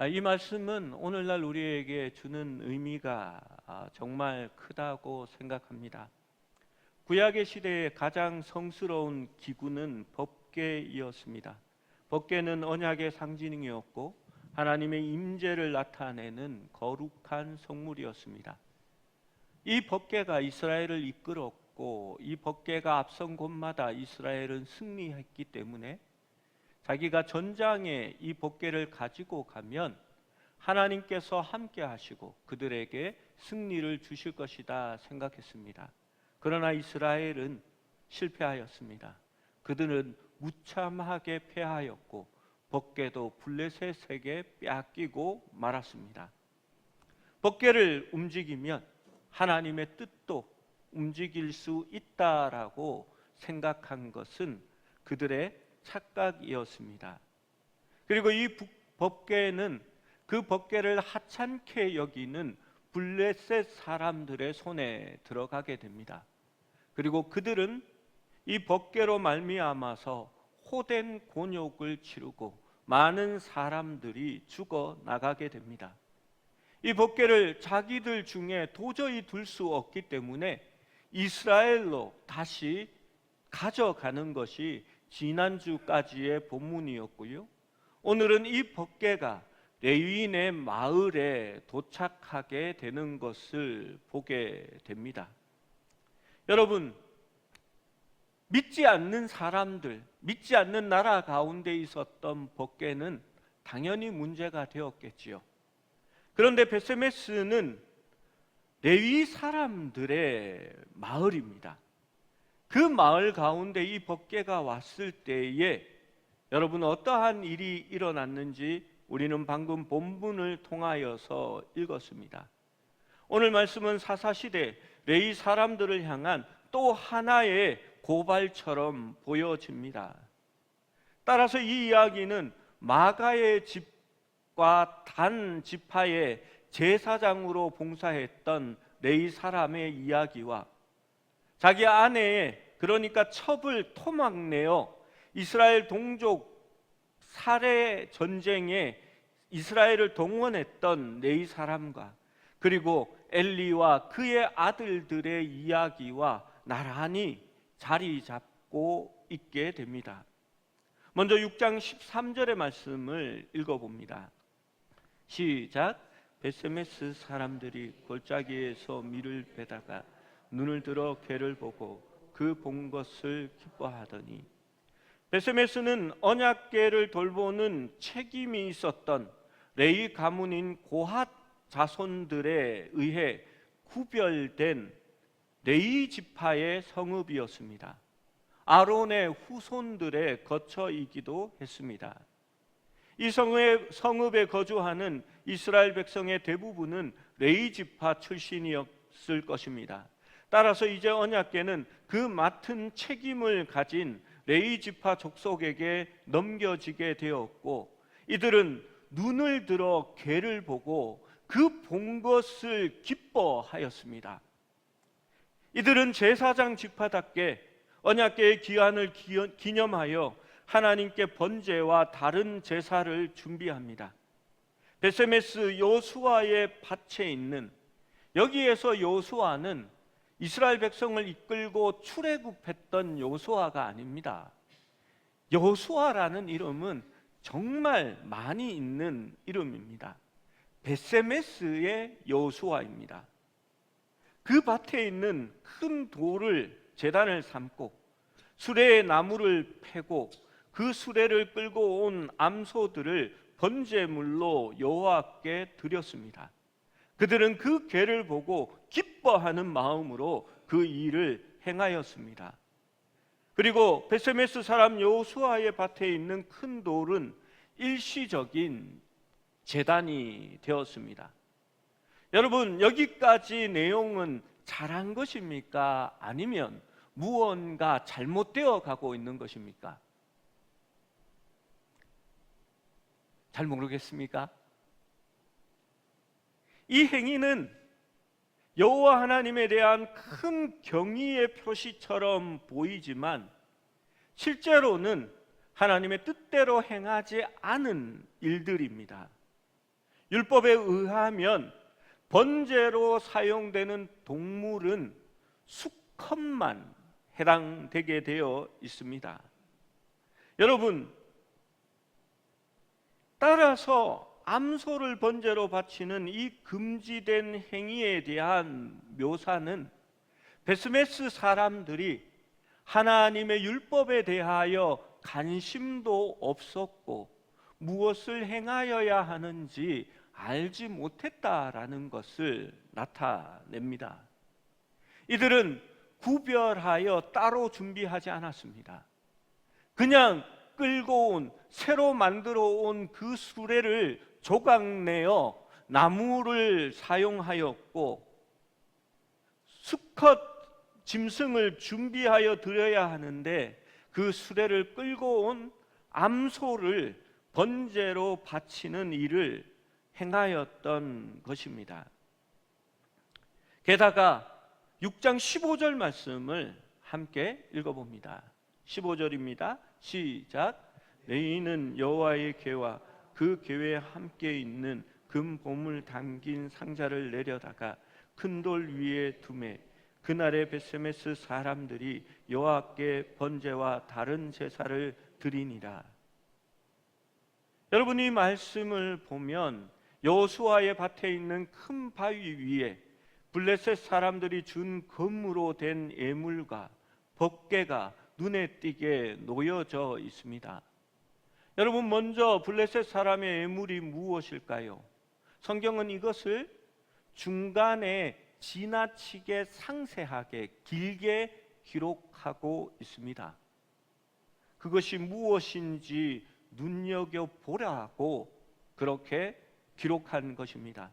이 말씀은 오늘날 우리에게 주는 의미가 정말 크다고 생각합니다. 구약의 시대에 가장 성스러운 기구는 법궤이었습니다. 법궤는 언약의 상징이었고 하나님의 임재를 나타내는 거룩한 성물이었습니다. 이 법궤가 이스라엘을 이끌었고 이 법궤가 앞선 곳마다 이스라엘은 승리했기 때문에 자기가 전장에 이 법궤를 가지고 가면 하나님께서 함께 하시고 그들에게 승리를 주실 것이다 생각했습니다. 그러나 이스라엘은 실패하였습니다. 그들은 무참하게 패하였고 법궤도 블레셋에게 빼앗기고 말았습니다. 법궤를 움직이면 하나님의 뜻도 움직일 수 있다라고 생각한 것은 그들의 착각이었습니다. 그리고 이 법궤는 그 법궤를 하찮게 여기는 블레셋 사람들의 손에 들어가게 됩니다. 그리고 그들은 이 법궤로 말미암아서 호된 곤욕을 치르고 많은 사람들이 죽어 나가게 됩니다. 이 법궤를 자기들 중에 도저히 둘 수 없기 때문에 이스라엘로 다시 가져가는 것이 지난주까지의 본문이었고요. 오늘은 이 법궤가 레위인의 마을에 도착하게 되는 것을 보게 됩니다. 여러분, 믿지 않는 사람들, 믿지 않는 나라 가운데 있었던 법궤는 당연히 문제가 되었겠지요. 그런데 베세메스는 레위 사람들의 마을입니다. 그 마을 가운데 이 법궤가 왔을 때에 여러분 어떠한 일이 일어났는지 우리는 방금 본문을 통하여서 읽었습니다. 오늘 말씀은 사사시대 레위 사람들을 향한 또 하나의 고발처럼 보여집니다. 따라서 이 이야기는 마가의 집과 단 지파의 제사장으로 봉사했던 레위 사람의 이야기와 자기 아내의 그러니까 첩을 토막내어 이스라엘 동족 살해 전쟁에 이스라엘을 동원했던 레위 사람과 그리고 엘리와 그의 아들들의 이야기와 나란히 자리 잡고 있게 됩니다. 먼저 6장 13절의 말씀을 읽어봅니다. 시작. 베세메스 사람들이 골짜기에서 밀을 베다가 눈을 들어 괴를 보고 그 본 것을 기뻐하더니 베세메스는 언약궤를 돌보는 책임이 있었던 레위 가문인 고핫 자손들에 의해 구별된 레위 지파의 성읍이었습니다. 아론의 후손들의 거처이기도 했습니다. 이 성읍에 거주하는 이스라엘 백성의 대부분은 레위 지파 출신이었을 것입니다. 따라서 이제 언약궤는 그 맡은 책임을 가진 레위 지파 족속에게 넘겨지게 되었고 이들은 눈을 들어 궤를 보고 그 본 것을 기뻐하였습니다. 이들은 제사장 지파답게 언약궤의 기한을 기념하여 하나님께 번제와 다른 제사를 준비합니다. 베세메스 요수아의 밭에 있는 여기에서 요수아는 이스라엘 백성을 이끌고 출애굽했던 요수아가 아닙니다. 요수아라는 이름은 정말 많이 있는 이름입니다. 베세메스의 요수아입니다. 그 밭에 있는 큰 돌을 제단을 삼고 수레의 나무를 패고 그 수레를 끌고 온 암소들을 번제물로 여호와께 드렸습니다. 그들은 그 궤를 보고 기뻐하는 마음으로 그 일을 행하였습니다. 그리고 베세메스 사람 여호수아의 밭에 있는 큰 돌은 일시적인 제단이 되었습니다. 여러분, 여기까지 내용은 잘한 것입니까? 아니면 무언가 잘못되어 가고 있는 것입니까? 잘 모르겠습니까? 이 행위는 여호와 하나님에 대한 큰 경의의 표시처럼 보이지만 실제로는 하나님의 뜻대로 행하지 않은 일들입니다. 율법에 의하면 번제로 사용되는 동물은 수컷만 해당되게 되어 있습니다. 여러분, 따라서 암소를 번제로 바치는 이 금지된 행위에 대한 묘사는 베스메스 사람들이 하나님의 율법에 대하여 관심도 없었고 무엇을 행하여야 하는지 알지 못했다라는 것을 나타냅니다. 이들은 구별하여 따로 준비하지 않았습니다. 그냥 끌고 온, 새로 만들어 온 그 수레를 조각내어 나무를 사용하였고 수컷 짐승을 준비하여 드려야 하는데 그 수레를 끌고 온 암소를 번제로 바치는 일을 행하였던 것입니다. 게다가 6장 15절 말씀을 함께 읽어봅니다. 15절입니다. 시작. 레위인은 여호와의 궤와 그 궤에 함께 있는 금 보물 담긴 상자를 내려다가 큰 돌 위에 두매 그날에 베세메스 사람들이 여호와께 번제와 다른 제사를 드리니라. 여러분, 이 말씀을 보면 여호수아의 밭에 있는 큰 바위 위에 블레셋 사람들이 준 금으로 된 예물과 법궤가 눈에 띄게 놓여져 있습니다. 여러분, 먼저 블레셋 사람의 예물이 무엇일까요? 성경은 이것을 중간에 지나치게 상세하게 길게 기록하고 있습니다. 그것이 무엇인지 눈여겨보라고 그렇게 기록한 것입니다.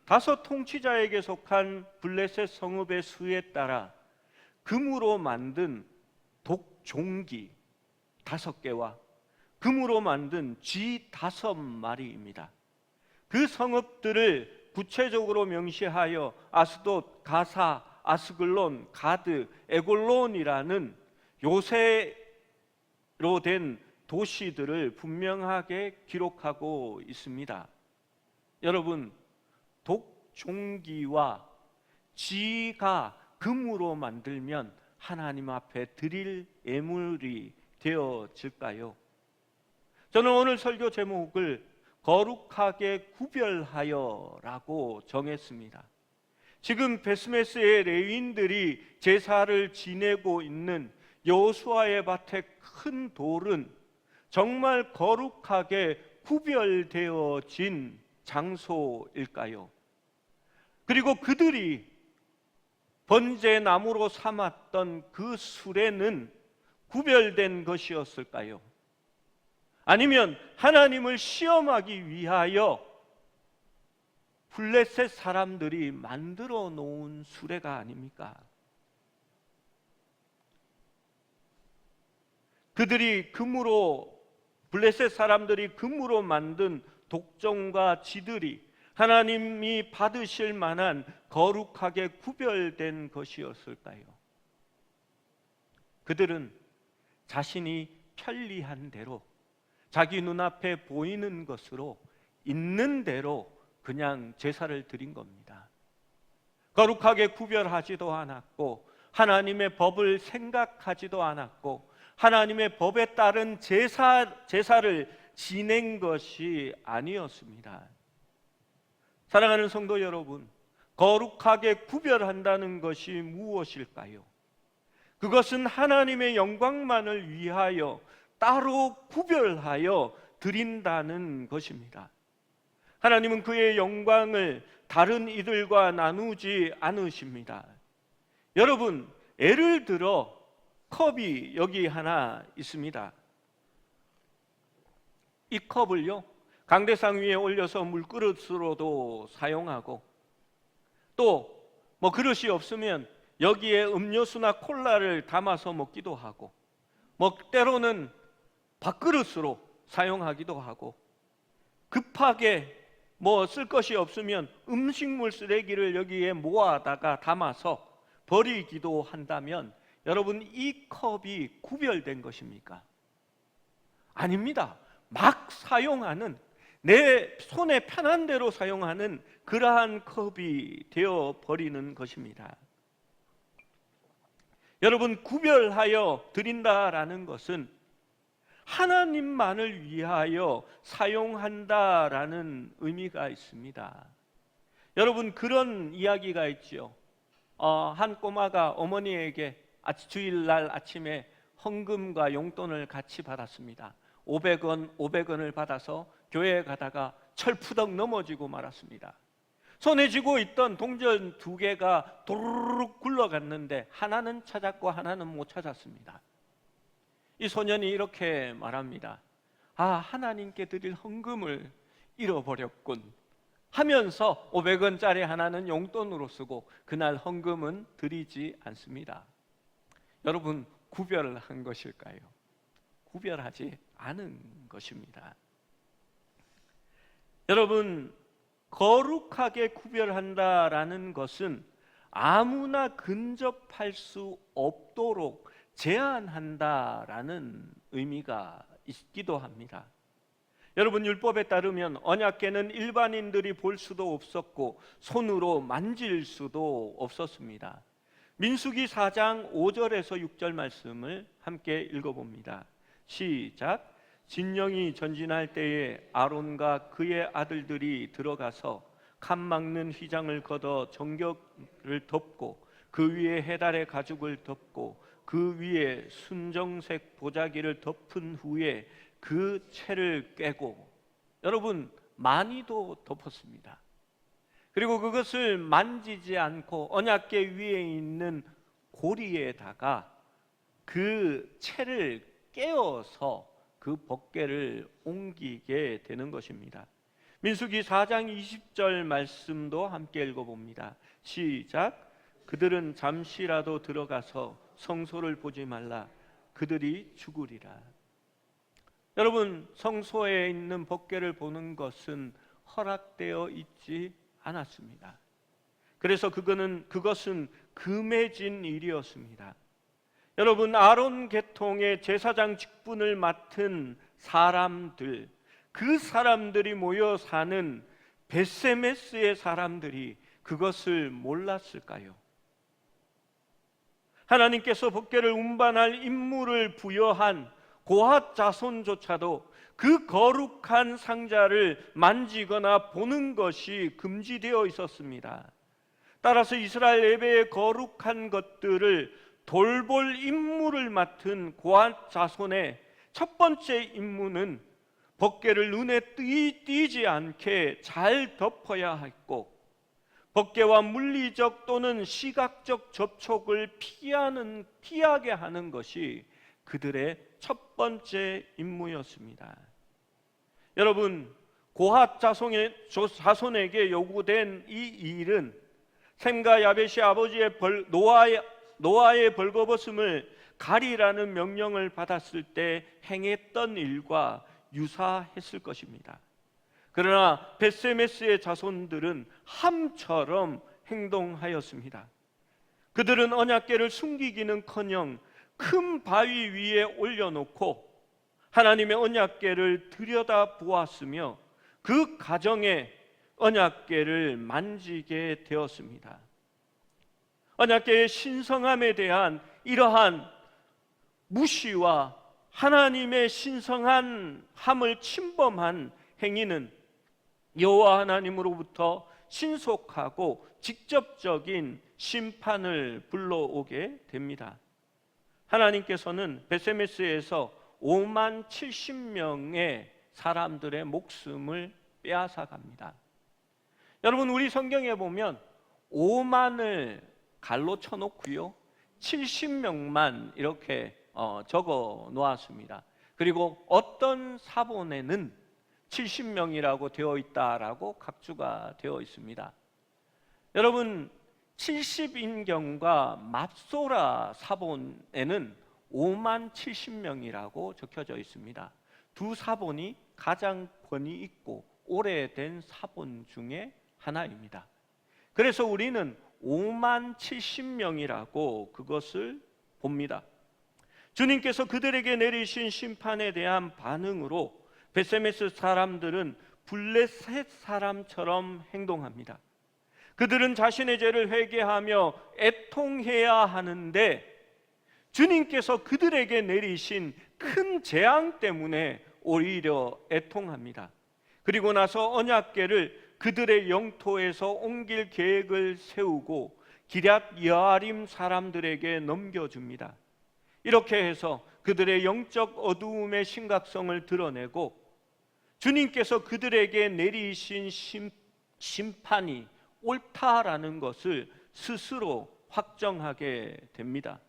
다섯 통치자에게 속한 블레셋 성읍의 수에 따라 금으로 만든 독종기 5개와 금으로 만든 쥐 5마리입니다. 그 성읍들을 구체적으로 명시하여 아스돗, 가사, 아스글론, 가드, 에골론이라는 요새로 된 도시들을 분명하게 기록하고 있습니다. 여러분, 독종기와 쥐가 금으로 만들면 하나님 앞에 드릴 예물이 되어질까요? 저는 오늘 설교 제목을 거룩하게 구별하여 라고 정했습니다. 지금 베스메스의 레위인들이 제사를 지내고 있는 여호수아의 밭의 큰 돌은 정말 거룩하게 구별되어진 장소일까요? 그리고 그들이 번제 나무로 삼았던 그 수레는 구별된 것이었을까요? 아니면 하나님을 시험하기 위하여 블레셋 사람들이 만들어 놓은 수레가 아닙니까? 블레셋 사람들이 금으로 만든 독종과 쥐들이 하나님이 받으실 만한 거룩하게 구별된 것이었을까요? 그들은 자신이 편리한 대로 자기 눈앞에 보이는 것으로 있는 대로 그냥 제사를 드린 겁니다. 거룩하게 구별하지도 않았고 하나님의 법을 생각하지도 않았고 하나님의 법에 따른 제사를 지낸 것이 아니었습니다. 사랑하는 성도 여러분, 거룩하게 구별한다는 것이 무엇일까요? 그것은 하나님의 영광만을 위하여 따로 구별하여 드린다는 것입니다. 하나님은 그의 영광을 다른 이들과 나누지 않으십니다. 여러분, 예를 들어 컵이 여기 하나 있습니다. 이 컵을요, 강대상 위에 올려서 물그릇으로도 사용하고 또 그릇이 없으면 여기에 음료수나 콜라를 담아서 먹기도 하고 때로는 밥그릇으로 사용하기도 하고 급하게 쓸 것이 없으면 음식물 쓰레기를 여기에 모아다가 담아서 버리기도 한다면 여러분, 이 컵이 구별된 것입니까? 아닙니다. 막 사용하는 내 손에 편한 대로 사용하는 그러한 컵이 되어 버리는 것입니다. 여러분, 구별하여 드린다라는 것은 하나님만을 위하여 사용한다라는 의미가 있습니다. 여러분, 그런 이야기가 있죠. 한 꼬마가 어머니에게 주일날 아침에 헌금과 용돈을 같이 받았습니다. 500원을 받아서 교회에 가다가 철푸덕 넘어지고 말았습니다. 손에 쥐고 있던 동전 2개가 도르륵 굴러갔는데 하나는 찾았고 하나는 못 찾았습니다. 이 소년이 이렇게 말합니다. 하나님께 드릴 헌금을 잃어버렸군 하면서 500원짜리 하나는 용돈으로 쓰고 그날 헌금은 드리지 않습니다. 여러분, 구별한 것일까요? 구별하지 않은 것입니다. 여러분, 거룩하게 구별한다라는 것은 아무나 근접할 수 없도록 제한한다라는 의미가 있기도 합니다. 여러분, 율법에 따르면 언약궤는 일반인들이 볼 수도 없었고 손으로 만질 수도 없었습니다. 민수기 4장 5절에서 6절 말씀을 함께 읽어봅니다. 시작. 진영이 전진할 때에 아론과 그의 아들들이 들어가서 칸 막는 휘장을 걷어 정격을 덮고 그 위에 해달의 가죽을 덮고 그 위에 순정색 보자기를 덮은 후에 그 채를 꿰고, 여러분, 많이도 덮었습니다. 그리고 그것을 만지지 않고 언약궤 위에 있는 고리에다가 그 채를 깨어서 그 법궤를 옮기게 되는 것입니다. 민수기 4장 20절 말씀도 함께 읽어봅니다. 시작. 그들은 잠시라도 들어가서 성소를 보지 말라. 그들이 죽으리라. 여러분, 성소에 있는 법궤를 보는 것은 허락되어 있지 않았습니다. 그래서 그것은 금해진 일이었습니다. 여러분, 아론 계통의 제사장 직분을 맡은 사람들, 그 사람들이 모여 사는 벳세메스의 사람들이 그것을 몰랐을까요? 하나님께서 법궤를 운반할 임무를 부여한 고핫 자손조차도 그 거룩한 상자를 만지거나 보는 것이 금지되어 있었습니다. 따라서 이스라엘 예배의 거룩한 것들을 돌볼 임무를 맡은 고핫 자손의 첫 번째 임무는 법궤를 눈에 띄지 않게 잘 덮어야 했고, 법궤와 물리적 또는 시각적 접촉을 피하게 하는 것이 그들의 첫 번째 임무였습니다. 여러분, 고핫 자손에게 요구된 이 일은 셈과 야벳이 아버지의 노아의 벌거벗음을 가리라는 명령을 받았을 때 행했던 일과 유사했을 것입니다. 그러나 벳세메스의 자손들은 함처럼 행동하였습니다. 그들은 언약궤를 숨기기는커녕 큰 바위 위에 올려놓고 하나님의 언약궤를 들여다보았으며 그 가정에 언약궤를 만지게 되었습니다. 언약궤의 신성함에 대한 이러한 무시와 하나님의 신성함을 침범한 행위는 여호와 하나님으로부터 신속하고 직접적인 심판을 불러오게 됩니다. 하나님께서는 벳세메스에서 5만 70명의 사람들의 목숨을 빼앗아갑니다. 여러분, 우리 성경에 보면 5만을 갈로 쳐놓고요 70명만 이렇게 적어 놓았습니다. 그리고 어떤 사본에는 70명이라고 되어 있다라고 각주가 되어 있습니다. 여러분, 70인경과 맙소라 사본에는 5만 70명이라고 적혀져 있습니다. 두 사본이 가장 권위 있고 오래된 사본 중에 하나입니다. 그래서 우리는 5만 70명이라고 그것을 봅니다. 주님께서 그들에게 내리신 심판에 대한 반응으로 벳세메스 사람들은 블레셋 사람처럼 행동합니다. 그들은 자신의 죄를 회개하며 애통해야 하는데 주님께서 그들에게 내리신 큰 재앙 때문에 오히려 애통합니다. 그리고 나서 언약궤를 그들의 영토에서 옮길 계획을 세우고 기럇 여아림 사람들에게 넘겨줍니다. 이렇게 해서 그들의 영적 어두움의 심각성을 드러내고 주님께서 그들에게 내리신 심판이 옳다라는 것을 스스로 확정하게 됩니다.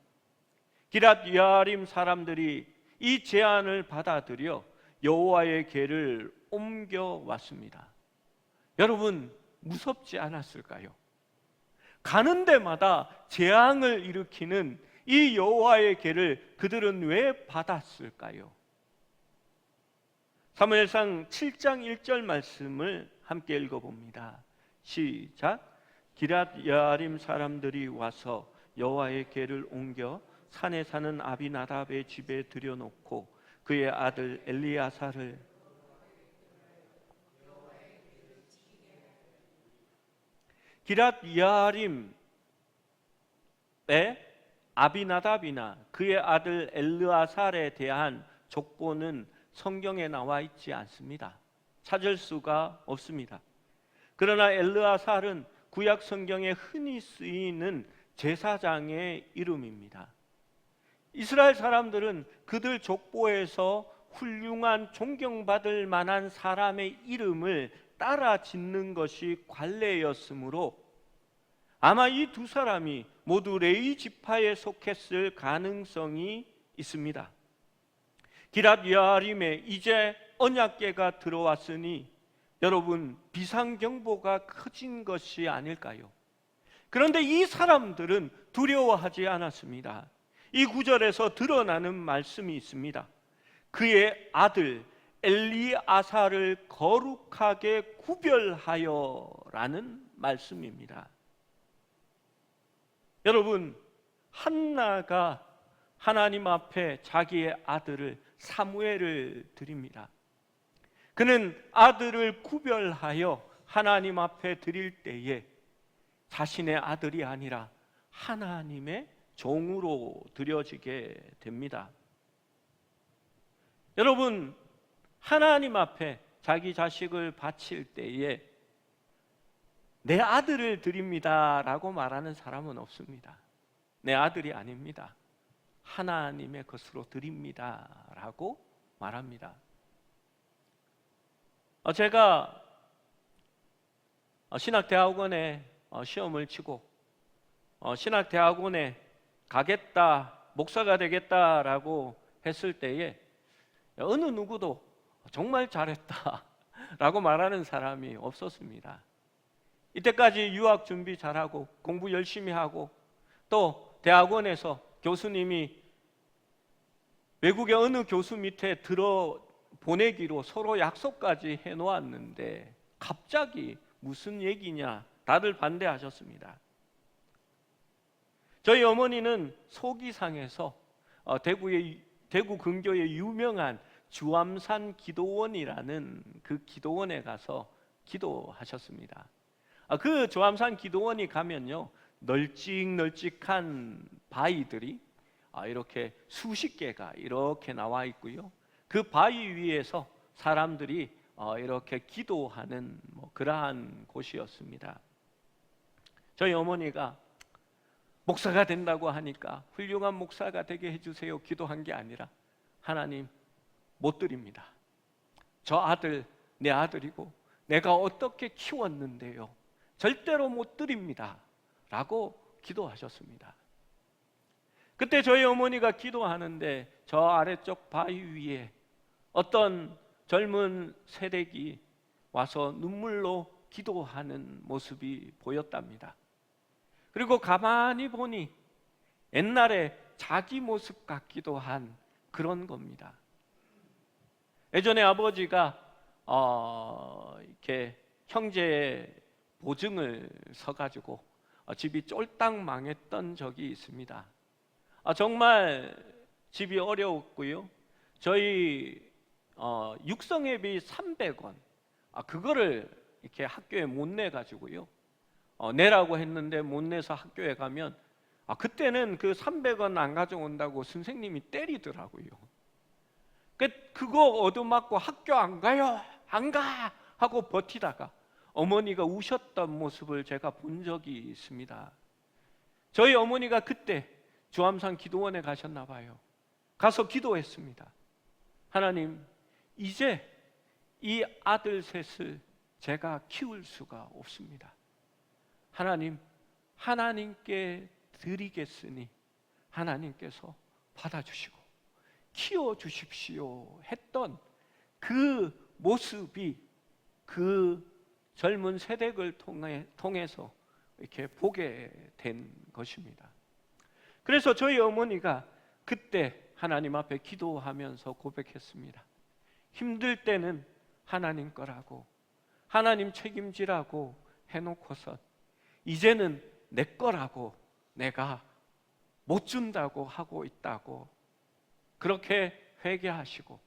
기럇 여아림 사람들이 이 제안을 받아들여 여호와의 궤를 옮겨왔습니다. 여러분, 무섭지 않았을까요? 가는 데마다 재앙을 일으키는 이 여호와의 궤를 그들은 왜 받았을까요? 사무엘상 7장 1절 말씀을 함께 읽어봅니다. 시작. 기럇 여아림 사람들이 와서 여호와의 궤를 옮겨 산에 사는 아비나답의 집에 들여놓고 그의 아들 엘리야사를 기럇 여아림의 아비나답이나 그의 아들 엘르아살에 대한 족보는 성경에 나와 있지 않습니다. 찾을 수가 없습니다. 그러나 엘르아살은 구약 성경에 흔히 쓰이는 제사장의 이름입니다. 이스라엘 사람들은 그들 족보에서 훌륭한 존경받을 만한 사람의 이름을 따라 짓는 것이 관례였으므로 아마 이 두 사람이 모두 레위 지파에 속했을 가능성이 있습니다. 기럇 여아림에 이제 언약궤가 들어왔으니 여러분, 비상경보가 커진 것이 아닐까요? 그런데 이 사람들은 두려워하지 않았습니다. 이 구절에서 드러나는 말씀이 있습니다. 그의 아들 엘리아사를 거룩하게 구별하여라는 말씀입니다. 여러분, 한나가 하나님 앞에 자기의 아들을 사무엘을 드립니다. 그는 아들을 구별하여 하나님 앞에 드릴 때에 자신의 아들이 아니라 하나님의 종으로 드려지게 됩니다. 여러분, 하나님 앞에 자기 자식을 바칠 때에 내 아들을 드립니다 라고 말하는 사람은 없습니다. 내 아들이 아닙니다. 하나님의 것으로 드립니다 라고 말합니다. 제가 신학대학원에 시험을 치고 신학대학원에 가겠다, 목사가 되겠다라고 했을 때에 어느 누구도 정말 잘했다 라고 말하는 사람이 없었습니다. 이때까지 유학 준비 잘하고 공부 열심히 하고 또 대학원에서 교수님이 외국의 어느 교수 밑에 들어 보내기로 서로 약속까지 해놓았는데 갑자기 무슨 얘기냐 다들 반대하셨습니다. 저희 어머니는 소기상에서 대구 근교의 유명한 주암산 기도원이라는 그 기도원에 가서 기도하셨습니다. 그 주암산 기도원이 가면요, 널찍널찍한 바위들이 이렇게 수십 개가 이렇게 나와 있고요, 그 바위 위에서 사람들이 이렇게 기도하는 그러한 곳이었습니다. 저희 어머니가 목사가 된다고 하니까 훌륭한 목사가 되게 해주세요 기도한 게 아니라 하나님 못 드립니다. 저 아들 내 아들이고 내가 어떻게 키웠는데요 절대로 못 드립니다 라고 기도하셨습니다. 그때 저희 어머니가 기도하는데 저 아래쪽 바위 위에 어떤 젊은 새댁이 와서 눈물로 기도하는 모습이 보였답니다. 그리고 가만히 보니 옛날에 자기 모습 같기도 한 그런 겁니다. 예전에 아버지가 이렇게 형제의 보증을 서가지고 집이 쫄딱 망했던 적이 있습니다. 정말 집이 어려웠고요. 저희 육성회비 300원, 그거를 이렇게 학교에 못 내가지고요. 내라고 했는데 못 내서 학교에 가면 그때는 그 300원 안 가져온다고 선생님이 때리더라고요. 그거 얻어맞고 학교 안 가요, 안 가 하고 버티다가 어머니가 우셨던 모습을 제가 본 적이 있습니다. 저희 어머니가 그때 주암산 기도원에 가셨나 봐요. 가서 기도했습니다. 하나님, 이제 이 아들 셋을 제가 키울 수가 없습니다. 하나님, 하나님께 드리겠으니 하나님께서 받아주시고 키워주십시오 했던 그 모습이 그 젊은 세대를 통해서 이렇게 보게 된 것입니다. 그래서 저희 어머니가 그때 하나님 앞에 기도하면서 고백했습니다. 힘들 때는 하나님 거라고, 하나님 책임지라고 해놓고서 이제는 내 거라고 내가 못 준다고 하고 있다고 그렇게 회개하시고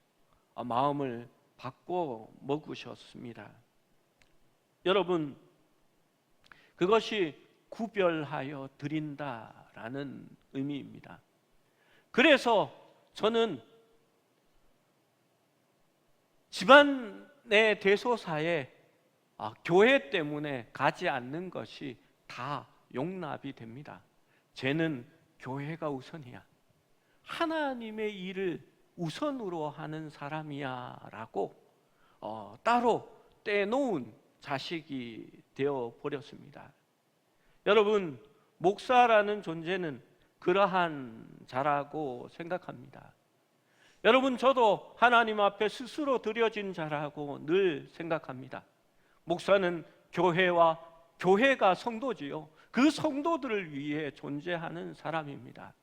마음을 바꿔 먹으셨습니다. 여러분, 그것이 구별하여 드린다라는 의미입니다. 그래서 저는 집안의 대소사에 교회 때문에 가지 않는 것이 다 용납이 됩니다. 쟤는 교회가 우선이야, 하나님의 일을 우선으로 하는 사람이야 라고 따로 떼놓은 자식이 되어버렸습니다. 여러분, 목사라는 존재는 그러한 자라고 생각합니다. 여러분, 저도 하나님 앞에 스스로 드려진 자라고 늘 생각합니다. 목사는 교회와 교회가 성도지요, 그 성도들을 위해 존재하는 사람입니다.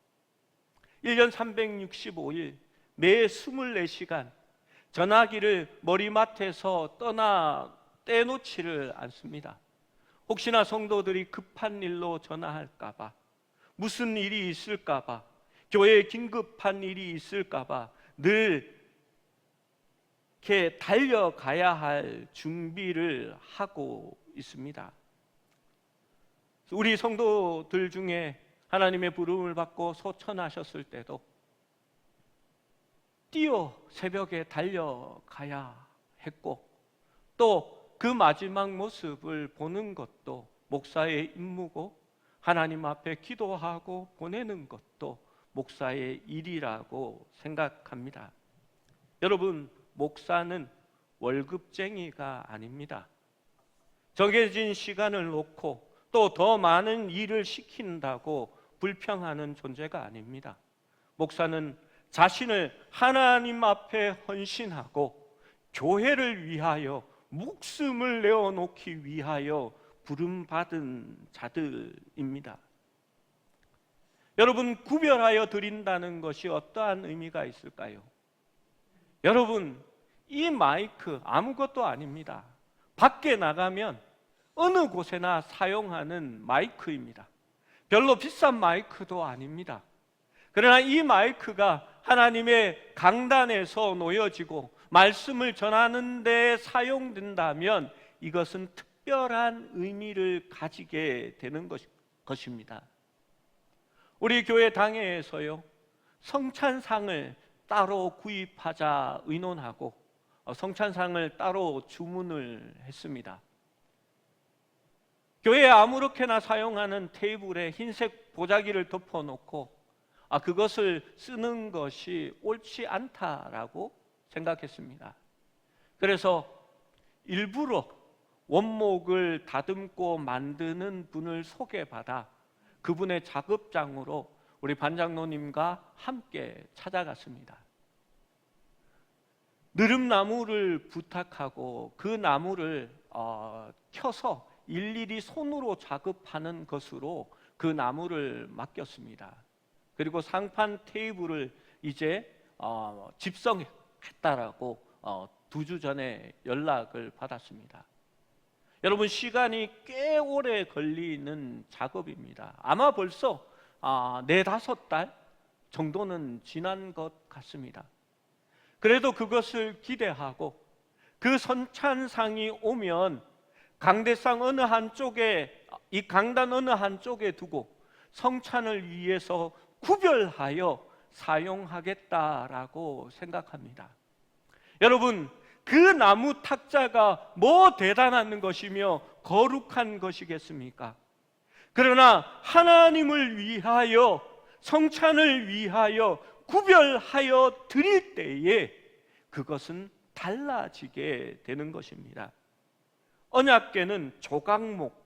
1년 365일 매 24시간 전화기를 머리맡에서 떼놓지를 않습니다. 혹시나 성도들이 급한 일로 전화할까봐, 무슨 일이 있을까봐, 교회에 긴급한 일이 있을까봐 늘 이렇게 달려가야 할 준비를 하고 있습니다. 우리 성도들 중에 하나님의 부름을 받고 소천하셨을 때도 뛰어 새벽에 달려가야 했고, 또 그 마지막 모습을 보는 것도 목사의 임무고, 하나님 앞에 기도하고 보내는 것도 목사의 일이라고 생각합니다. 여러분, 목사는 월급쟁이가 아닙니다. 정해진 시간을 놓고 또 더 많은 일을 시킨다고 불평하는 존재가 아닙니다. 목사는 자신을 하나님 앞에 헌신하고 교회를 위하여 목숨을 내어놓기 위하여 부름받은 자들입니다. 여러분, 구별하여 드린다는 것이 어떠한 의미가 있을까요? 여러분, 이 마이크 아무것도 아닙니다. 밖에 나가면 어느 곳에나 사용하는 마이크입니다. 별로 비싼 마이크도 아닙니다. 그러나 이 마이크가 하나님의 강단에서 놓여지고 말씀을 전하는 데 사용된다면 이것은 특별한 의미를 가지게 되는 것입니다. 우리 교회 당회에서요, 성찬상을 따로 구입하자 의논하고 성찬상을 따로 주문을 했습니다. 교회에 아무렇게나 사용하는 테이블에 흰색 보자기를 덮어놓고 그것을 쓰는 것이 옳지 않다라고 생각했습니다. 그래서 일부러 원목을 다듬고 만드는 분을 소개받아 그분의 작업장으로 우리 반장로님과 함께 찾아갔습니다. 느릅나무를 부탁하고 그 나무를 켜서 일일이 손으로 작업하는 것으로 그 나무를 맡겼습니다. 그리고 상판 테이블을 이제 집성했다라고 2주 전에 연락을 받았습니다. 여러분, 시간이 꽤 오래 걸리는 작업입니다. 아마 벌써 4-5달 정도는 지난 것 같습니다. 그래도 그것을 기대하고 그 선찬상이 오면 강대상 어느 한쪽에, 이 강단 어느 한쪽에 두고 성찬을 위해서 구별하여 사용하겠다라고 생각합니다. 여러분, 그 나무 탁자가 뭐 대단한 것이며 거룩한 것이겠습니까? 그러나 하나님을 위하여, 성찬을 위하여 구별하여 드릴 때에 그것은 달라지게 되는 것입니다. 언약궤는 조각목,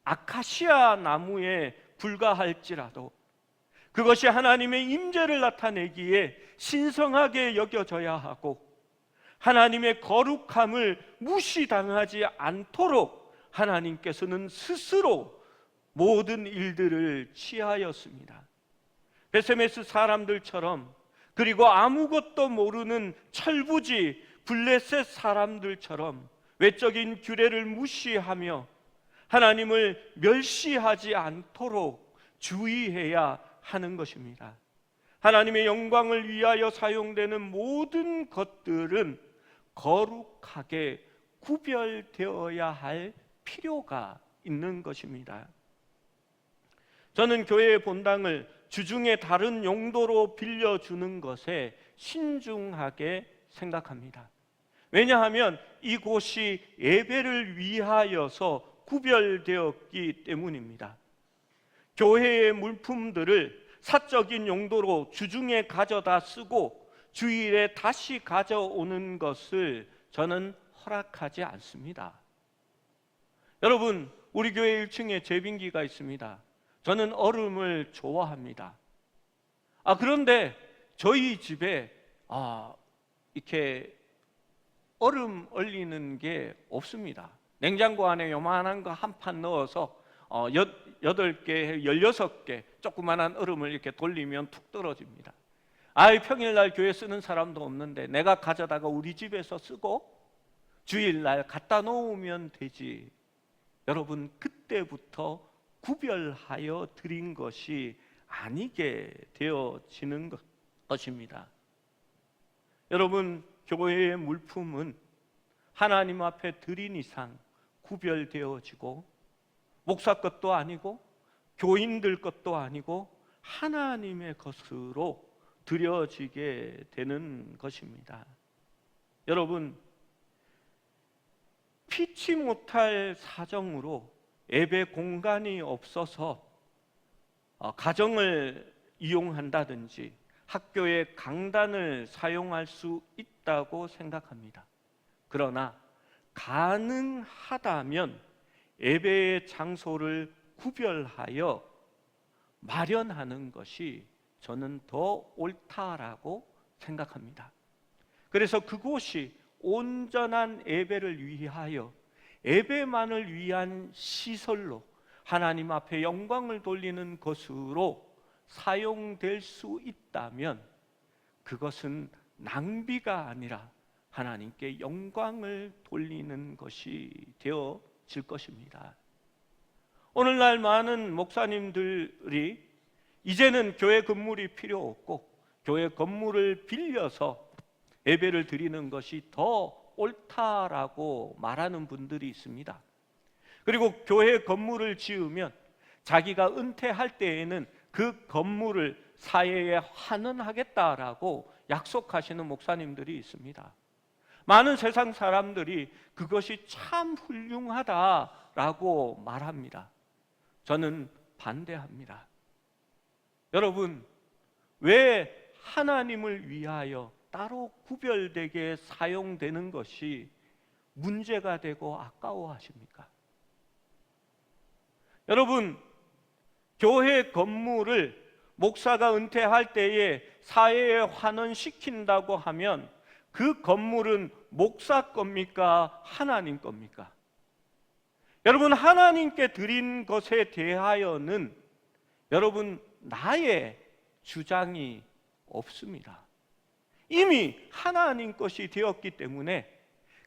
아카시아 나무에 불과할지라도 그것이 하나님의 임재를 나타내기에 신성하게 여겨져야 하고, 하나님의 거룩함을 무시당하지 않도록 하나님께서는 스스로 모든 일들을 취하였습니다. 베세메스 사람들처럼, 그리고 아무것도 모르는 철부지 블레셋 사람들처럼 외적인 규례를 무시하며 하나님을 멸시하지 않도록 주의해야 하는 것입니다. 하나님의 영광을 위하여 사용되는 모든 것들은 거룩하게 구별되어야 할 필요가 있는 것입니다. 저는 교회의 본당을 주중에 다른 용도로 빌려주는 것에 신중하게 생각합니다. 왜냐하면 이곳이 예배를 위하여서 구별되었기 때문입니다. 교회의 물품들을 사적인 용도로 주중에 가져다 쓰고 주일에 다시 가져오는 것을 저는 허락하지 않습니다. 여러분, 우리 교회 1층에 제빙기가 있습니다. 저는 얼음을 좋아합니다. 그런데 저희 집에 이렇게 얼음 얼리는 게 없습니다. 냉장고 안에 요만한 거 한 판 넣어서 8개, 16개 조그만한 얼음을 이렇게 돌리면 툭 떨어집니다. 평일날 교회 쓰는 사람도 없는데 내가 가져다가 우리 집에서 쓰고 주일날 갖다 놓으면 되지. 여러분, 그때부터 구별하여 드린 것이 아니게 되어지는 것입니다. 여러분, 교회의 물품은 하나님 앞에 드린 이상 구별되어지고, 목사 것도 아니고 교인들 것도 아니고 하나님의 것으로 드려지게 되는 것입니다. 여러분, 피치 못할 사정으로 예배 공간이 없어서 가정을 이용한다든지 학교의 강단을 사용할 수 있다고 생각합니다. 그러나 가능하다면 예배의 장소를 구별하여 마련하는 것이 저는 더 옳다라고 생각합니다. 그래서 그곳이 온전한 예배를 위하여, 예배만을 위한 시설로 하나님 앞에 영광을 돌리는 것으로 사용될 수 있다면 그것은 낭비가 아니라 하나님께 영광을 돌리는 것이 되어질 것입니다. 오늘날 많은 목사님들이 이제는 교회 건물이 필요 없고 교회 건물을 빌려서 예배를 드리는 것이 더 옳다라고 말하는 분들이 있습니다. 그리고 교회 건물을 지으면 자기가 은퇴할 때에는 그 건물을 사회에 환원하겠다라고 약속하시는 목사님들이 있습니다. 많은 세상 사람들이 그것이 참 훌륭하다라고 말합니다. 저는 반대합니다. 여러분, 왜 하나님을 위하여 따로 구별되게 사용되는 것이 문제가 되고 아까워하십니까? 여러분, 교회 건물을 목사가 은퇴할 때에 사회에 환원시킨다고 하면 그 건물은 목사 겁니까? 하나님 겁니까? 여러분, 하나님께 드린 것에 대하여는 여러분, 나의 주장이 없습니다. 이미 하나님 것이 되었기 때문에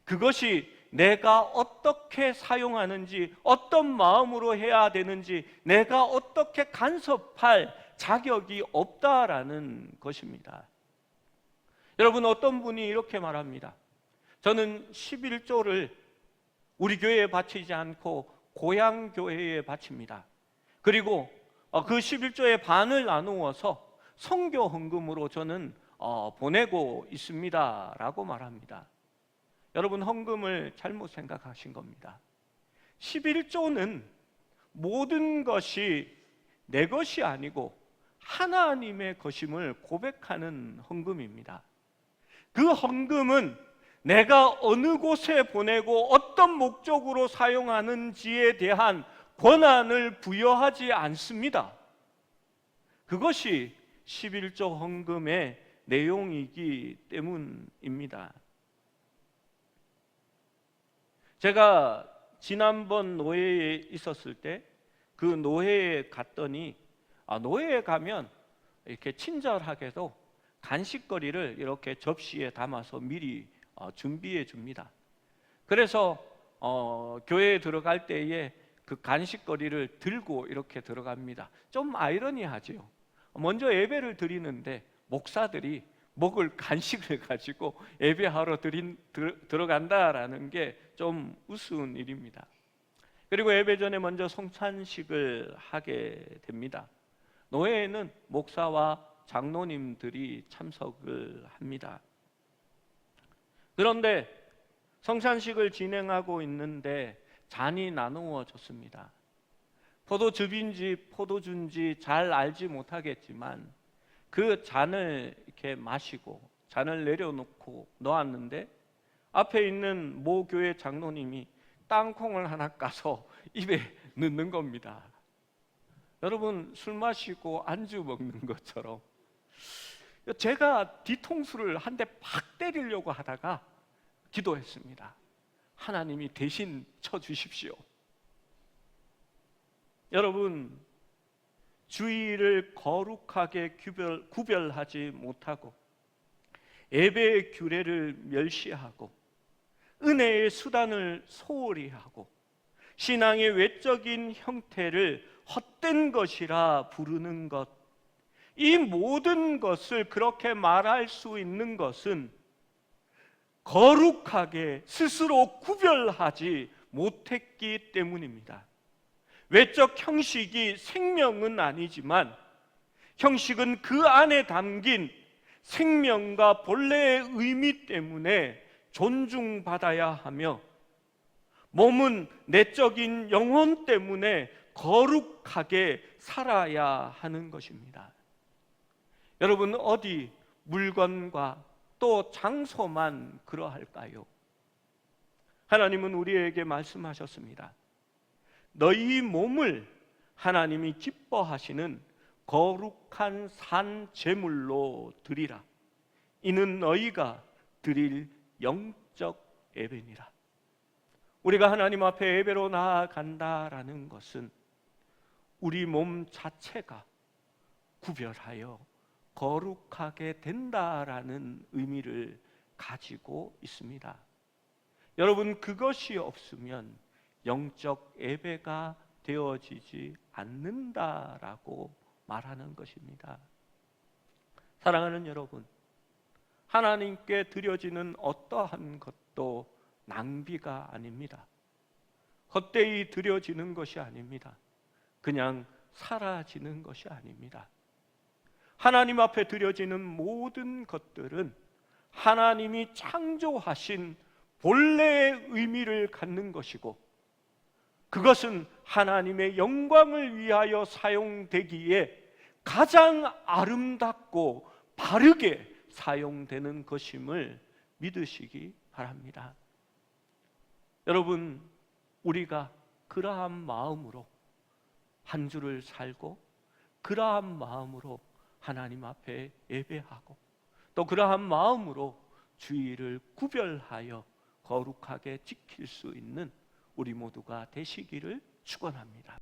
그것이 내가 어떻게 사용하는지, 어떤 마음으로 해야 되는지 내가 어떻게 간섭할 자격이 없다라는 것입니다. 여러분, 어떤 분이 이렇게 말합니다. 저는 11조를 우리 교회에 바치지 않고 고향 교회에 바칩니다. 그리고 그 11조의 반을 나누어서 선교 헌금으로 저는 보내고 있습니다 라고 말합니다. 여러분, 헌금을 잘못 생각하신 겁니다. 11조는 모든 것이 내 것이 아니고 하나님의 것임을 고백하는 헌금입니다. 그 헌금은 내가 어느 곳에 보내고 어떤 목적으로 사용하는지에 대한 권한을 부여하지 않습니다. 그것이 11조 헌금의 내용이기 때문입니다. 제가 지난번 노회에 있었을 때 그 노회에 갔더니 노회에 가면 이렇게 친절하게도 간식거리를 이렇게 접시에 담아서 미리 준비해 줍니다. 그래서 교회에 들어갈 때에 그 간식거리를 들고 이렇게 들어갑니다. 좀 아이러니하죠. 먼저 예배를 드리는데 목사들이 먹을 간식을 가지고 예배하러 들어간다라는 게 좀 우스운 일입니다. 그리고 예배 전에 먼저 성찬식을 하게 됩니다. 노회에는 목사와 장로님들이 참석을 합니다. 그런데 성찬식을 진행하고 있는데 잔이 나누어졌습니다. 포도즙인지 포도주인지 잘 알지 못하겠지만 그 잔을 이렇게 마시고 잔을 내려놓고 놓았는데 앞에 있는 모 교회 장로님이 땅콩을 하나 까서 입에 넣는 겁니다. 여러분, 술 마시고 안주 먹는 것처럼 제가 뒤통수를 한 대 팍 때리려고 하다가 기도했습니다. 하나님이 대신 쳐주십시오. 여러분, 주의를 거룩하게 구별하지 못하고 예배의 규례를 멸시하고 은혜의 수단을 소홀히 하고 신앙의 외적인 형태를 헛된 것이라 부르는 것, 이 모든 것을 그렇게 말할 수 있는 것은 거룩하게 스스로 구별하지 못했기 때문입니다. 외적 형식이 생명은 아니지만 형식은 그 안에 담긴 생명과 본래의 의미 때문에 존중받아야 하며 몸은 내적인 영혼 때문에 거룩하게 살아야 하는 것입니다. 여러분, 어디 물건과 또 장소만 그러할까요? 하나님은 우리에게 말씀하셨습니다. 너희 몸을 하나님이 기뻐하시는 거룩한 산 제물로 드리라. 이는 너희가 드릴 영적 예배니라. 우리가 하나님 앞에 예배로 나아간다라는 것은 우리 몸 자체가 구별하여 거룩하게 된다라는 의미를 가지고 있습니다. 여러분, 그것이 없으면 영적 예배가 되어지지 않는다라고 말하는 것입니다. 사랑하는 여러분, 하나님께 드려지는 어떠한 것도 낭비가 아닙니다. 헛되이 드려지는 것이 아닙니다. 그냥 사라지는 것이 아닙니다. 하나님 앞에 드려지는 모든 것들은 하나님이 창조하신 본래의 의미를 갖는 것이고 그것은 하나님의 영광을 위하여 사용되기에 가장 아름답고 바르게 사용되는 것임을 믿으시기 바랍니다. 여러분, 우리가 그러한 마음으로 한 주를 살고 그러한 마음으로 하나님 앞에 예배하고 또 그러한 마음으로 주의를 구별하여 거룩하게 지킬 수 있는 우리 모두가 되시기를 축원합니다.